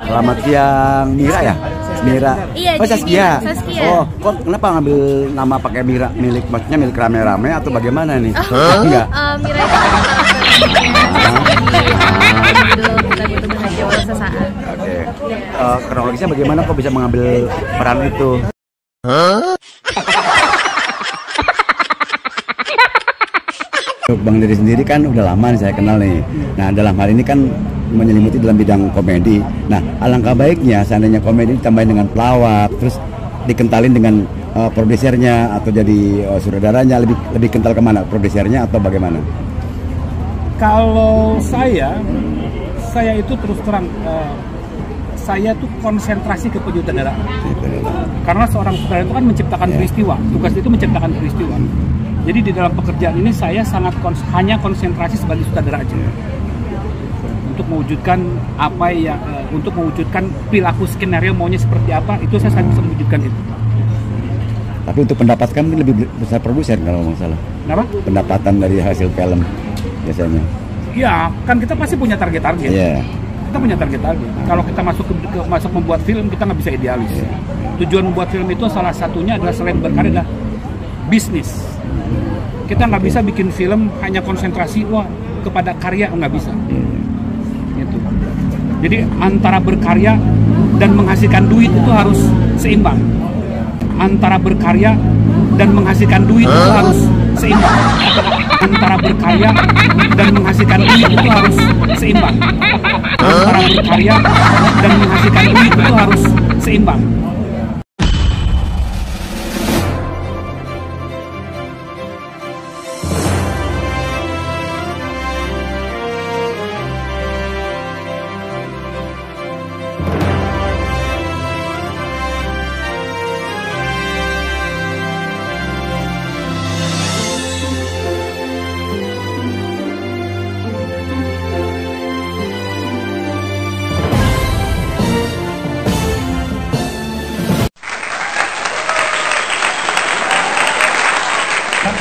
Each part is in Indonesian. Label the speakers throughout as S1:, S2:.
S1: Selamat siang, Mira ya? Mira.
S2: Iya,
S1: oh, Saskia.
S2: Saskia.
S1: Oh, kok kenapa ngambil nama pakai Mira? Maksudnya milik rame-rame atau bagaimana nih?
S2: Enggak. Mira itu kita butuh bahagia walau sesaat.
S1: Oke. Kronologisnya bagaimana kok bisa mengambil peran itu? Bang Dery sendiri kan udah lama nih saya kenal nih. Nah, dalam hal ini kan menyelimuti dalam bidang komedi. Nah, alangkah baiknya seandainya komedi ditambahin dengan pelawak, terus dikentalin dengan produsernya atau jadi sutradaranya, lebih kental kemana? Produsernya atau bagaimana?
S3: Kalau saya itu terus terang saya tuh konsentrasi ke penyutradaraan. Karena seorang sutradara itu kan menciptakan peristiwa, tugas itu menciptakan peristiwa. Jadi di dalam pekerjaan ini saya sangat hanya konsentrasi sebagai sutradara aja untuk mewujudkan apa ya, untuk mewujudkan perilaku skenario maunya seperti apa, itu saya bisa mewujudkan itu.
S1: Tapi untuk pendapatan lebih besar produser kalau nggak salah.
S3: Kenapa?
S1: Pendapatan dari hasil film biasanya.
S3: Iya, kan kita pasti punya target-target.
S1: Yeah.
S3: Kita punya target-target. Kalau kita masuk membuat film, kita nggak bisa idealis. Tujuan membuat film itu salah satunya adalah selain berkarya adalah bisnis. Kita nggak bisa bikin film hanya konsentrasi kepada karya, nggak bisa. Gitu. Jadi antara berkarya dan menghasilkan duit itu harus seimbang. Antara berkarya dan menghasilkan duit itu harus seimbang. Antara berkarya dan menghasilkan duit itu harus seimbang. Antara berkarya dan menghasilkan duit itu harus seimbang.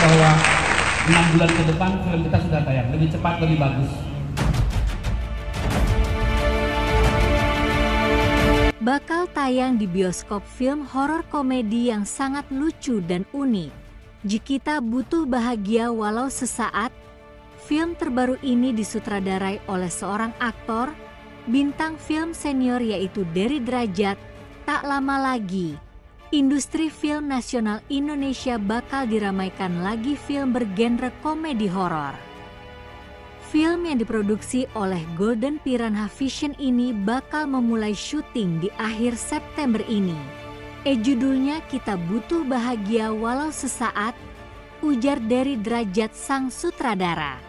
S3: Bahwa 6 bulan ke depan film kita sudah tayang, lebih cepat, lebih bagus.
S4: Bakal tayang di bioskop film horor komedi yang sangat lucu dan unik. Jikita butuh bahagia walau sesaat, film terbaru ini disutradarai oleh seorang aktor, bintang film senior yaitu Dery Drajat. Tak lama lagi, industri film nasional Indonesia bakal diramaikan lagi film bergenre komedi horor. Film yang diproduksi oleh Golden Piranha Vision ini bakal memulai syuting di akhir September ini. Judulnya Kita Butuh Bahagia Walau Sesaat, ujar Dery Drajat sang sutradara.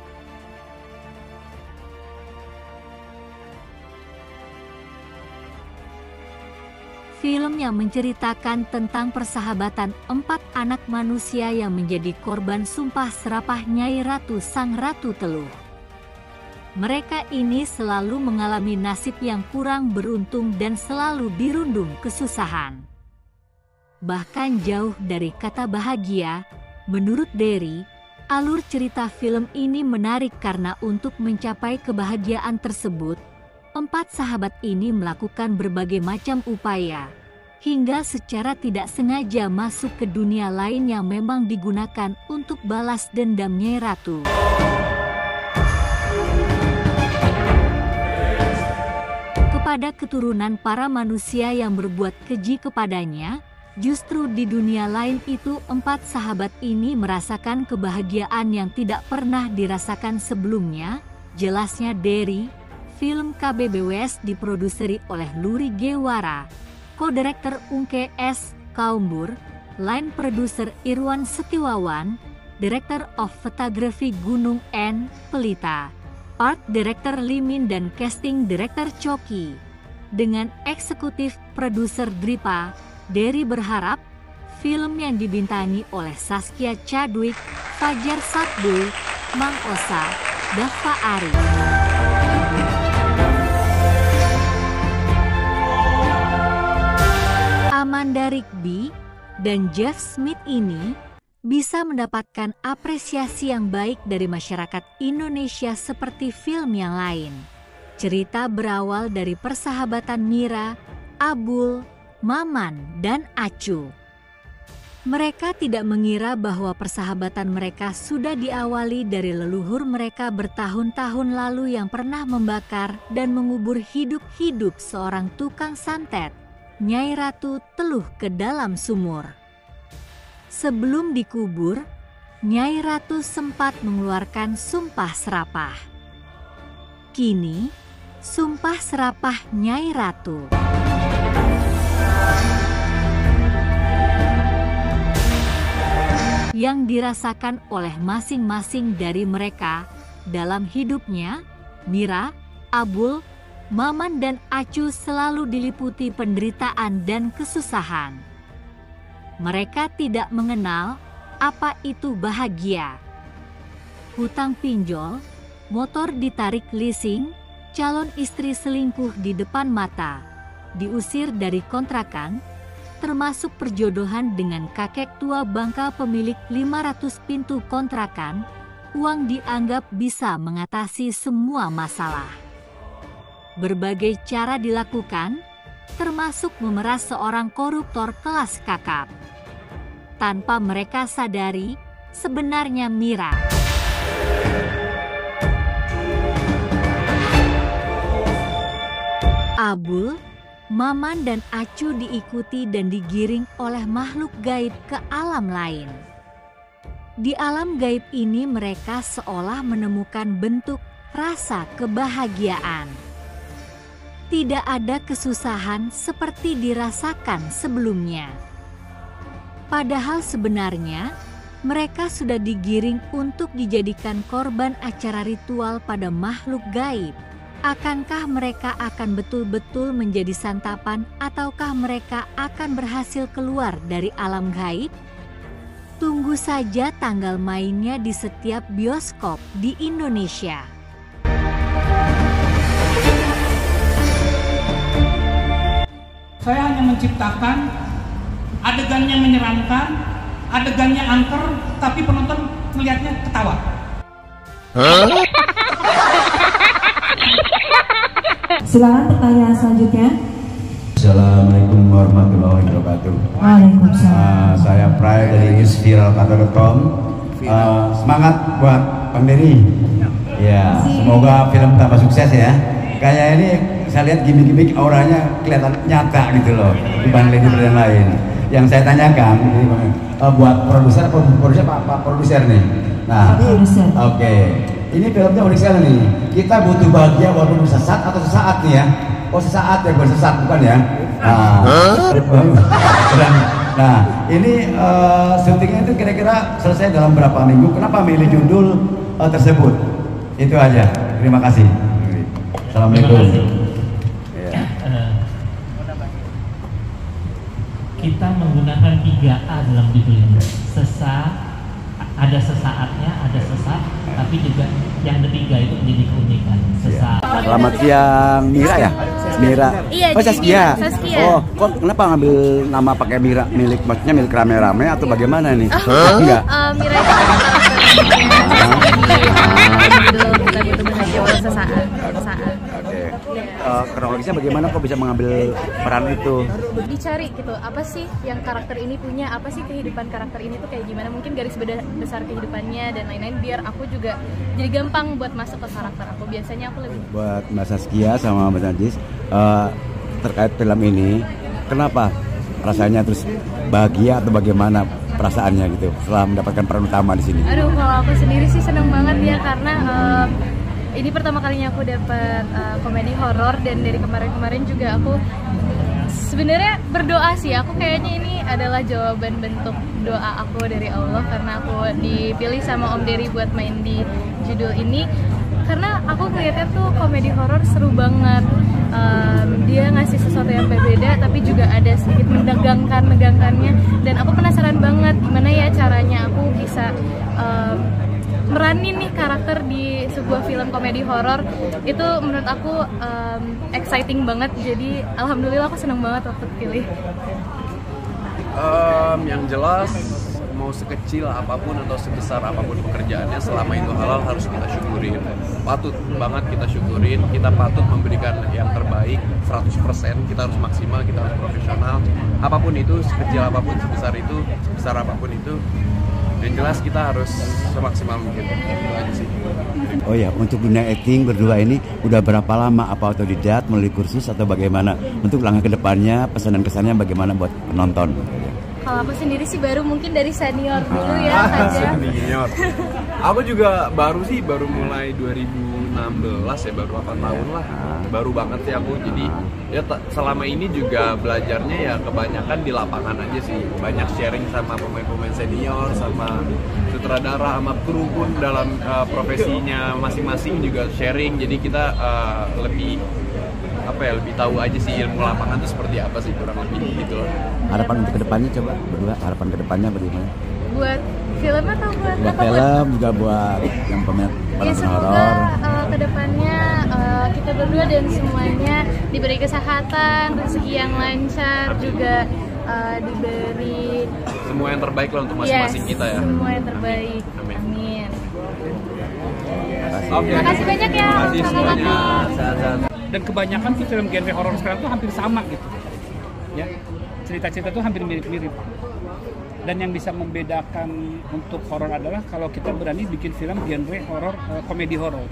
S4: Film yang menceritakan tentang persahabatan 4 anak manusia yang menjadi korban sumpah serapah Nyai Ratu Sang Ratu Teluh. Mereka ini selalu mengalami nasib yang kurang beruntung dan selalu dirundung kesusahan. Bahkan jauh dari kata bahagia, menurut Dery, alur cerita film ini menarik karena untuk mencapai kebahagiaan tersebut, 4 sahabat ini melakukan berbagai macam upaya, hingga secara tidak sengaja masuk ke dunia lain yang memang digunakan untuk balas dendam Nyai Ratu. Kepada keturunan para manusia yang berbuat keji kepadanya, justru di dunia lain itu 4 sahabat ini merasakan kebahagiaan yang tidak pernah dirasakan sebelumnya, jelasnya Dery. Film KBBWS diproduseri oleh Luri Gewara, co-director Ungke S. Kaumbur, line producer Irwan Setiawan, director of photography Gunung N. Pelita, art director Limin dan casting director Coki. Dengan eksekutif produser Dripa, Dery berharap film yang dibintangi oleh Saskia Chadwick, Fajar Satbul, Mang Osa, Dava Ari, Amanda Rigby, dan Jeff Smith ini bisa mendapatkan apresiasi yang baik dari masyarakat Indonesia seperti film yang lain. Cerita berawal dari persahabatan Mira, Abul, Maman, dan Acu. Mereka tidak mengira bahwa persahabatan mereka sudah diawali dari leluhur mereka bertahun-tahun lalu yang pernah membakar dan mengubur hidup-hidup seorang tukang santet, Nyai Ratu Teluh ke dalam sumur. Sebelum dikubur, Nyai Ratu sempat mengeluarkan sumpah serapah. Kini, sumpah serapah Nyai Ratu yang dirasakan oleh masing-masing dari mereka dalam hidupnya, Mira, Abul, Maman, dan Acu selalu diliputi penderitaan dan kesusahan. Mereka tidak mengenal apa itu bahagia. Hutang pinjol, motor ditarik leasing, calon istri selingkuh di depan mata, diusir dari kontrakan, termasuk perjodohan dengan kakek tua Bangka pemilik 500 pintu kontrakan, uang dianggap bisa mengatasi semua masalah. Berbagai cara dilakukan, termasuk memeras seorang koruptor kelas kakap. Tanpa mereka sadari, sebenarnya Mira Abul, Maman, dan Acu diikuti dan digiring oleh makhluk gaib ke alam lain. Di alam gaib ini mereka seolah menemukan bentuk rasa kebahagiaan. Tidak ada kesusahan seperti dirasakan sebelumnya. Padahal sebenarnya mereka sudah digiring untuk dijadikan korban acara ritual pada makhluk gaib. Akankah mereka akan betul-betul menjadi santapan ataukah mereka akan berhasil keluar dari alam gaib? Tunggu saja tanggal mainnya di setiap bioskop di Indonesia.
S3: Saya hanya menciptakan adegannya menyeramkan, adegannya angker, tapi penonton melihatnya ketawa.
S5: Silakan pertanyaan selanjutnya.
S1: Assalamualaikum warahmatullahi wabarakatuh.
S5: Waalaikumsalam.
S1: Saya Pray dari newsviralkata.com. Semangat buat Bang Dery. Ya, semoga film tambah sukses ya. Kayak ini saya lihat gimmick-gimmick auranya kelihatan nyata gitu loh dibanding yang lain. Yang saya tanyakan buat produser apa produser nih? Nah, oke. Ini filmnya unik sekali nih. Kita butuh bahagia walaupun sesat atau sesaat nih ya. Oh sesaat ya, bukan sesat bukan ya? Nah, ini syutingnya itu kira-kira selesai dalam berapa minggu? Kenapa milih judul tersebut? Itu aja. Terima kasih. Assalamualaikum.
S6: Kita menggunakan 3A dalam judul ini. Ada sesaatnya, ada sesat, tapi juga yang ketiga itu menjadi keunikan. Sesaat.
S1: Selamat siang, Mira ya? Mira.
S2: Iya,
S1: Oh, Saskia.
S2: Saskia.
S1: Oh, kok kenapa ngambil nama pakai Mira milik maksudnya milik rame-rame atau bagaimana nih? Enggak.
S2: Mira itu judul Kita Butuh Bahagia Walau Sesaat.
S1: Oke. Kronologisnya bagaimana kok bisa mengambil peran itu?
S2: Dicari gitu, apa sih yang karakter ini punya, apa sih kehidupan karakter ini tuh kayak gimana, mungkin garis besar kehidupannya dan lain-lain, biar aku juga jadi gampang buat masuk ke karakter aku. Biasanya aku lebih
S1: Buat Mbak Saskia sama Mbak Najis, terkait film ini, kenapa rasanya terus bahagia atau bagaimana perasaannya gitu setelah mendapatkan peran utama di sini?
S2: Aduh, kalau aku sendiri sih seneng banget ya, karena ini pertama kalinya aku dapat komedi horor, dan dari kemarin-kemarin juga aku sebenarnya berdoa sih. Aku kayaknya ini adalah jawaban bentuk doa aku dari Allah, karena aku dipilih sama Om Dery buat main di judul ini. Karena aku ngeliatnya tuh komedi horor seru banget. Dia ngasih sesuatu yang berbeda, tapi juga ada sedikit menegangkannya. Dan aku penasaran banget gimana ya caranya aku bisa meranin nih karakter di sebuah film komedi horor. Itu menurut aku exciting banget. Jadi alhamdulillah aku seneng banget waktu pilih.
S7: Yang jelas mau sekecil apapun atau sebesar apapun pekerjaannya, selama itu halal harus kita syukurin. Patut banget kita kita syukurin, kita patut memberikan yang terbaik 100%, kita harus maksimal, kita harus profesional, apapun itu, sekecil apapun, sebesar itu, sebesar apapun itu, dan jelas kita harus semaksimal mungkin. Itu aja sih.
S1: Oh ya, untuk dunia acting berdua ini udah berapa lama? Apa otodidak, melalui kursus atau bagaimana? Untuk langkah kedepannya, pesan dan kesannya bagaimana buat penonton?
S2: Kalau aku sendiri sih baru mungkin dari senior dulu ya saja.
S7: Senior. Aku juga baru mulai 2016 ya, baru 8 tahun lah. Baru banget sih aku. Jadi ya selama ini juga belajarnya ya kebanyakan di lapangan aja sih. Banyak sharing sama pemain-pemain senior, sama sutradara, sama kru pun dalam profesinya masing-masing juga sharing. Jadi kita lebih lebih tahu aja sih ilmu lapangan itu seperti apa sih, kurang lebih gitu loh.
S1: Harapan untuk kedepannya coba berdua, harapan kedepannya bagaimana?
S2: Buat film atau buat
S1: Buat
S2: apa?
S1: film juga buat yang pemain
S2: Ya semoga kedepannya kita berdua dan semuanya diberi kesehatan, rezeki yang lancar, juga diberi
S7: Semua yang terbaik lah untuk masing-masing kita ya.
S2: Semua yang terbaik.
S7: Amin.
S2: Amin.
S7: Oke.
S2: Makasih banyak ya.
S7: Terima kasih semuanya.
S3: Dan kebanyakan tuh film genre horor sekarang tuh hampir sama gitu. Ya. Cerita-cerita tuh hampir mirip-mirip. Dan yang bisa membedakan untuk horor adalah kalau kita berani bikin film genre horor, komedi horor.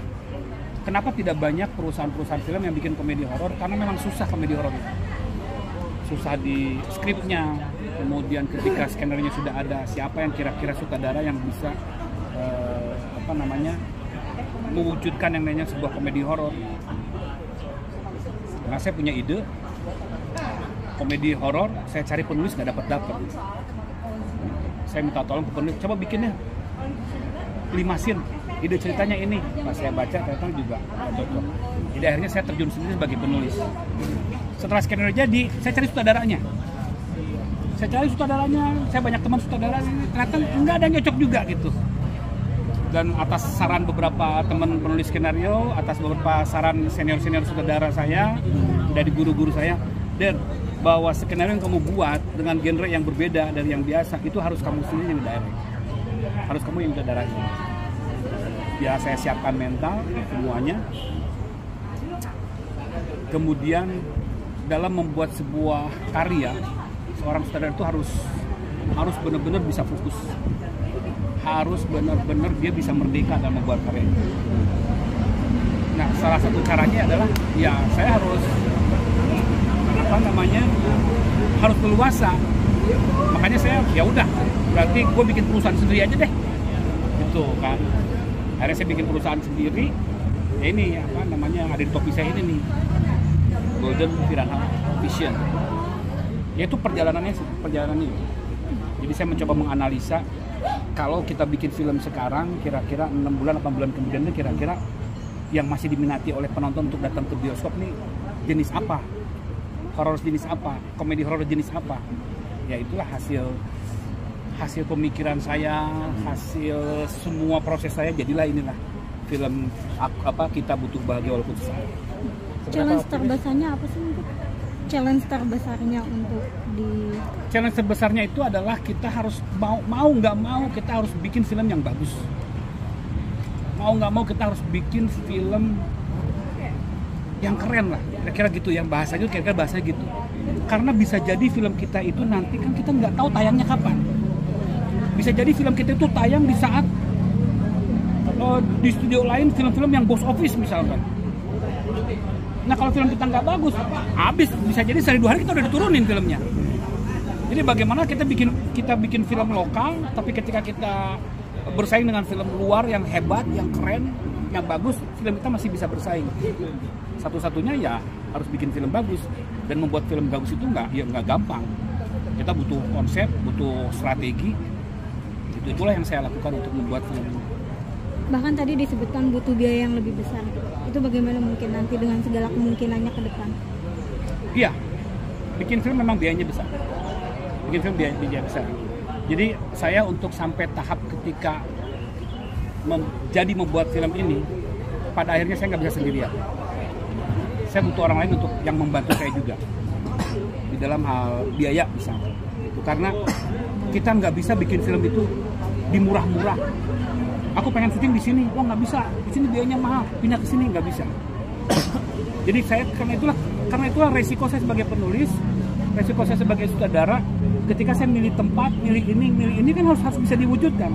S3: Kenapa tidak banyak perusahaan-perusahaan film yang bikin komedi horor? Karena memang susah komedi horor itu. Susah di skripnya, kemudian ketika skenernya sudah ada, siapa yang kira-kira sutradara yang bisa mewujudkan yang namanya sebuah komedi horor. Nah, saya punya ide komedi horor, saya cari penulis nggak dapat. Saya minta tolong ke penulis, coba bikinnya 5 scene, ide ceritanya ini. Pas saya baca ternyata juga cocok. Jadi akhirnya saya terjun sendiri sebagai penulis. Setelah skenario jadi, saya cari sutradaranya. Saya banyak teman sutradara, ternyata nggak ada yang cocok juga gitu. Dan atas saran beberapa teman penulis skenario, atas beberapa saran senior-senior sutradara saya, dari guru-guru saya, dan bahwa skenario yang kamu buat dengan genre yang berbeda dari yang biasa, itu harus kamu sendiri yang direct. Harus kamu yang sutradarai. Ya saya siapkan mental semuanya. Kemudian dalam membuat sebuah karya, seorang sutradara itu harus benar-benar bisa fokus. Harus benar-benar dia bisa merdeka dalam membuat karya. Nah, salah satu caranya adalah ya saya harus harus leluasa. Makanya saya ya udah, berarti gue bikin perusahaan sendiri aja deh. Gitu kan. Akhirnya saya bikin perusahaan sendiri. Ya ini ada di topi saya ini nih. Golden Piranha Vision. Yaitu perjalanannya. Jadi saya mencoba menganalisa kalau kita bikin film sekarang, kira-kira 6 bulan, 8 bulan kemudian kira-kira yang masih diminati oleh penonton untuk datang ke bioskop nih jenis apa? Horor jenis apa? Komedi horor jenis apa? Ya itulah hasil pemikiran saya, hasil semua proses saya, jadilah inilah film Kita Butuh Bahagia Walaupun Susah.
S8: Challenge terbesarnya apa sih? Challenge terbesarnya untuk
S3: Challenge terbesarnya itu adalah kita harus mau nggak mau kita harus bikin film yang bagus. Mau nggak mau kita harus bikin film yang keren lah, kira-kira gitu, yang bahasanya gitu. Karena bisa jadi film kita itu nanti kan kita nggak tahu tayangnya kapan. Bisa jadi film kita itu tayang di saat di studio lain film-film yang box office misalkan. Nah kalau film kita nggak bagus, habis, bisa jadi sehari 2 hari kita udah diturunin filmnya. Jadi bagaimana kita bikin film lokal, tapi ketika kita bersaing dengan film luar yang hebat, yang keren, yang bagus, film kita masih bisa bersaing. Satu-satunya ya harus bikin film bagus, dan membuat film bagus itu nggak gampang. Kita butuh konsep, butuh strategi. Itulah yang saya lakukan untuk membuat film ini.
S8: Bahkan tadi disebutkan butuh biaya yang lebih besar. Itu bagaimana mungkin nanti dengan segala kemungkinannya ke depan? Iya,
S3: bikin film memang biayanya besar. Biaya besar. Jadi saya untuk sampai tahap ketika membuat film ini, pada akhirnya saya nggak bisa sendirian. Saya butuh orang lain untuk yang membantu saya juga di dalam hal biaya misalnya. Karena kita nggak bisa bikin film itu dimurah-murah. Aku pengen syuting di sini, wah nggak bisa, di sini biayanya mahal, pindah ke sini nggak bisa. Jadi saya karena itulah resiko saya sebagai penulis, resiko saya sebagai sutradara. Ketika saya milih tempat, milih ini kan harus bisa diwujudkan.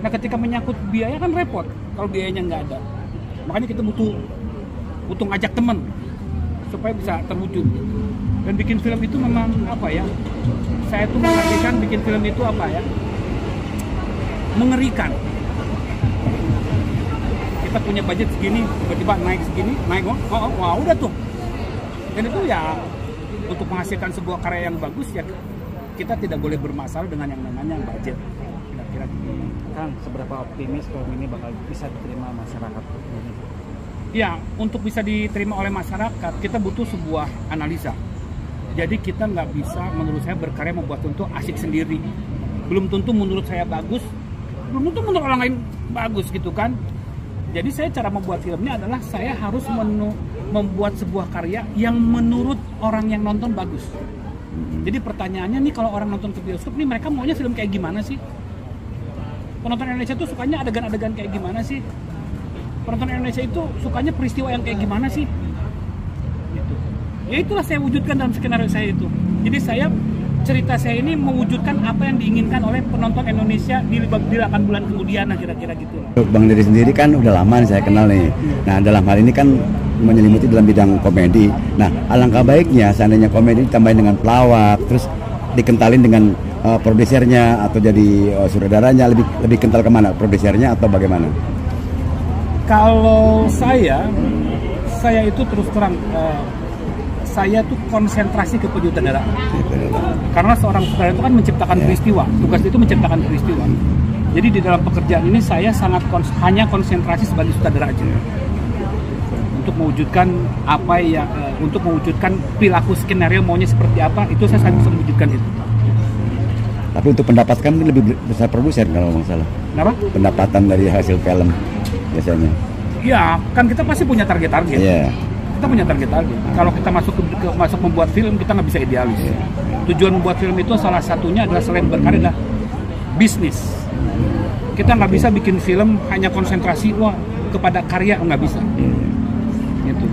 S3: Nah ketika menyangkut biaya kan repot kalau biayanya nggak ada. Makanya kita butuh ngajak teman supaya bisa terwujud. Dan bikin film itu memang apa ya? Saya tuh mengartikan bikin film itu apa ya? Mengerikan. Kita punya budget segini, tiba-tiba naik segini, wah udah tuh. Dan itu ya untuk menghasilkan sebuah karya yang bagus ya kita tidak boleh bermasalah dengan yang namanya budget. Kira-kira gitu.
S9: Kang, seberapa optimis film ini bakal bisa diterima masyarakat Indonesia?
S3: Ya, untuk bisa diterima oleh masyarakat kita butuh sebuah analisa. Jadi kita nggak bisa menurut saya berkarya membuat tentu asik sendiri. Belum tentu menurut saya bagus, belum tentu menurut orang lain bagus gitu kan. Jadi cara membuat filmnya adalah saya harus membuat sebuah karya yang menurut orang yang nonton bagus. Jadi pertanyaannya nih, kalau orang nonton ke bioskop nih mereka maunya film kayak gimana sih? Penonton Indonesia itu sukanya adegan-adegan kayak gimana sih? Penonton Indonesia itu sukanya peristiwa yang kayak gimana sih? Gitu. Ya itulah saya wujudkan dalam skenario saya itu. Jadi cerita saya ini mewujudkan apa yang diinginkan oleh penonton Indonesia di 8 bulan kemudian, nah kira-kira gitu.
S1: Bang Deddy sendiri kan udah lama nih saya kenal nih. Nah dalam hal ini kan menyelimuti dalam bidang komedi. Nah alangkah baiknya seandainya komedi ditambahin dengan pelawak, terus dikentalin dengan produsernya atau jadi sutradaranya, lebih kental kemana? Produsernya atau bagaimana?
S3: Kalau saya itu terus terang saya tuh konsentrasi ke penyutradaraan. Karena seorang sutradara itu kan menciptakan peristiwa, tugas itu menciptakan peristiwa. Jadi di dalam pekerjaan ini saya sangat hanya konsentrasi sebagai sutradara aja. Untuk mewujudkan untuk mewujudkan perilaku skenario maunya seperti apa, itu saya sangat bisa mewujudkan itu.
S1: Tapi untuk pendapatan lebih besar produser kalau nggak salah.
S3: Kenapa?
S1: Pendapatan dari hasil film biasanya.
S3: Ya, kan kita pasti punya target-target.
S1: Yeah.
S3: Kita punya target-target. Kalau kita masuk membuat film, kita nggak bisa idealis. Tujuan membuat film itu salah satunya adalah selain berkarya adalah bisnis. Kita nggak bisa bikin film hanya konsentrasi kepada karya, nggak bisa. Gitu.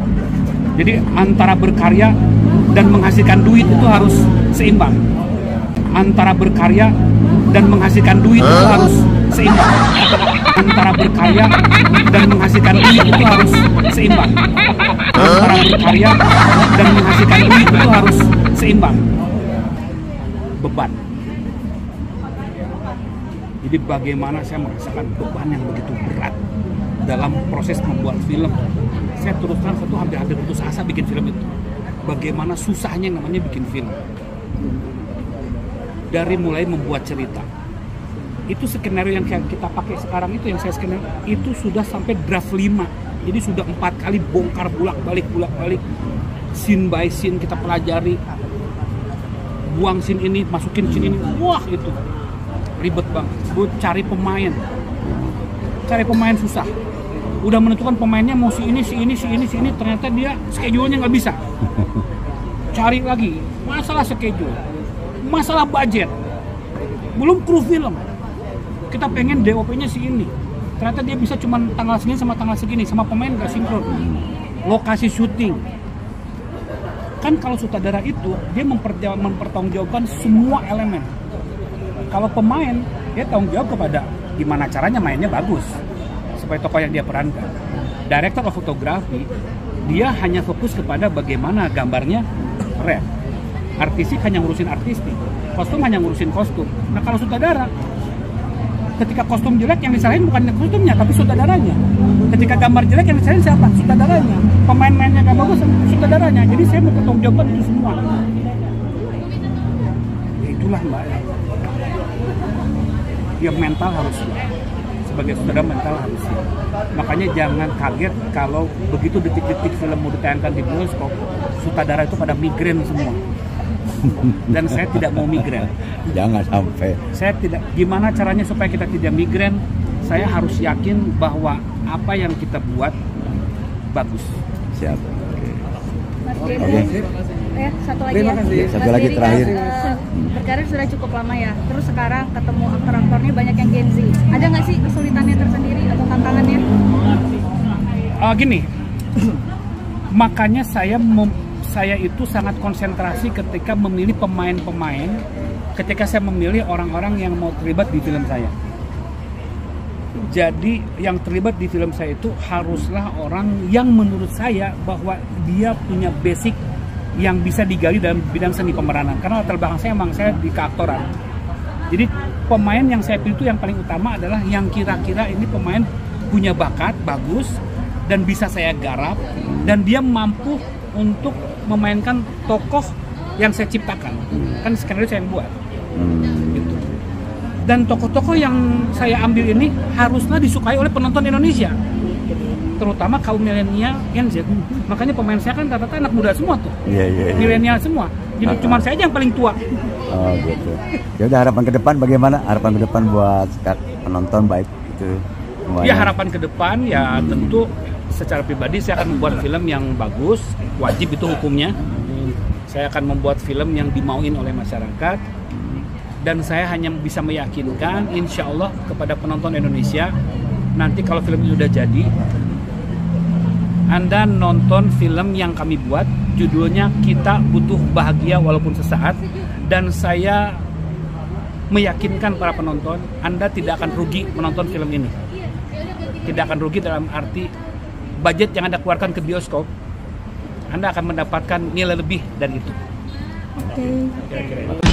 S3: Jadi antara berkarya dan menghasilkan duit itu harus seimbang. Antara berkarya dan menghasilkan duit itu harus seimbang. Antara berkarya dan menghasilkan duit itu harus seimbang. Antara berkarya dan menghasilkan duit itu harus seimbang. Beban. Jadi bagaimana saya merasakan beban yang begitu berat dalam proses membuat film. Saya terus terang hampir putus asa bikin film itu. Bagaimana susahnya yang namanya bikin film. Dari mulai membuat cerita. Itu skenario yang kita pakai sekarang itu, yang saya skenario itu sudah sampai draft 5. Jadi sudah 4 kali bongkar bolak-balik scene by scene kita pelajari, buang scene ini, masukin scene ini, wah itu ribet banget. Cari pemain susah. Udah menentukan pemainnya mau si ini, ternyata dia schedule-nya nggak bisa. Cari lagi, masalah schedule, masalah budget, belum kru film. Kita pengen DOP-nya si ini, ternyata dia bisa cuma tanggal segini sama pemain gak sinkron. Lokasi syuting kan, kalau sutradara itu dia mempertanggungjawabkan semua elemen. Kalau pemain dia tanggung jawab kepada gimana caranya mainnya bagus supaya tokoh yang dia perankan. Director of photography dia hanya fokus kepada bagaimana gambarnya keren. Artistik hanya ngurusin artistik, kostum hanya ngurusin kostum. Nah kalau sutradara, ketika kostum jelek yang disalahin bukan kostumnya tapi sutradaranya. Ketika gambar jelek yang disalahin siapa? Sutradaranya. Pemain-mainnya gak bagus, sutradaranya. Jadi saya bertanggung jawab itu semua. Ya itulah mbak. Ya mental harus siap. Sebagai sutradara mental harus siap. Makanya jangan kaget kalau begitu detik-detik film mau ditayangkan di bioskop, sutradara itu pada migrain semua. Dan saya tidak mau migrain.
S1: Jangan sampai.
S3: Saya tidak. Gimana caranya supaya kita tidak migrain? Saya harus yakin bahwa apa yang kita buat bagus.
S1: Siap. Oke.
S8: satu lagi
S9: Terima
S8: ya.
S9: kasih.
S1: Satu
S8: Mas
S1: lagi
S8: Riri
S1: terakhir.
S8: kan, berkarir sudah cukup lama ya. Terus sekarang ketemu aktor-aktornya banyak yang Gen Z. Ada nggak sih kesulitannya tersendiri atau tantangannya?
S3: Gini, makanya saya itu sangat konsentrasi ketika memilih pemain-pemain, ketika saya memilih orang-orang yang mau terlibat di film saya. Jadi yang terlibat di film saya itu haruslah orang yang menurut saya bahwa dia punya basic yang bisa digali dalam bidang seni pemeranan. Karena latar belakang saya emang saya di keaktoran. Jadi pemain yang saya pilih itu yang paling utama adalah yang kira-kira ini pemain punya bakat bagus dan bisa saya garap dan dia mampu untuk memainkan tokoh yang saya ciptakan. Kan skenario saya yang buat. Gitu. Dan tokoh-tokoh yang saya ambil ini haruslah disukai oleh penonton Indonesia, terutama kaum milenial Gen Z. Makanya pemain saya kan rata-rata anak muda semua tuh, milenial semua. Jadi cuma saya aja yang paling tua.
S1: Oh gitu. Ya udah, harapan ke depan bagaimana? Harapan ke depan buat penonton baik itu semuanya.
S3: Ya harapan ke depan ya tentu secara pribadi saya akan membuat film yang bagus, wajib itu hukumnya. Saya akan membuat film yang dimauin oleh masyarakat. Dan saya hanya bisa meyakinkan insya Allah kepada penonton Indonesia, nanti kalau film ini udah jadi, Anda nonton film yang kami buat, judulnya Kita Butuh Bahagia Walaupun Sesaat, dan saya meyakinkan para penonton, Anda tidak akan rugi menonton film ini. Tidak akan rugi dalam arti budget yang Anda keluarkan ke bioskop, Anda akan mendapatkan nilai lebih dari itu.
S8: Oke.
S3: Kira-kira itu.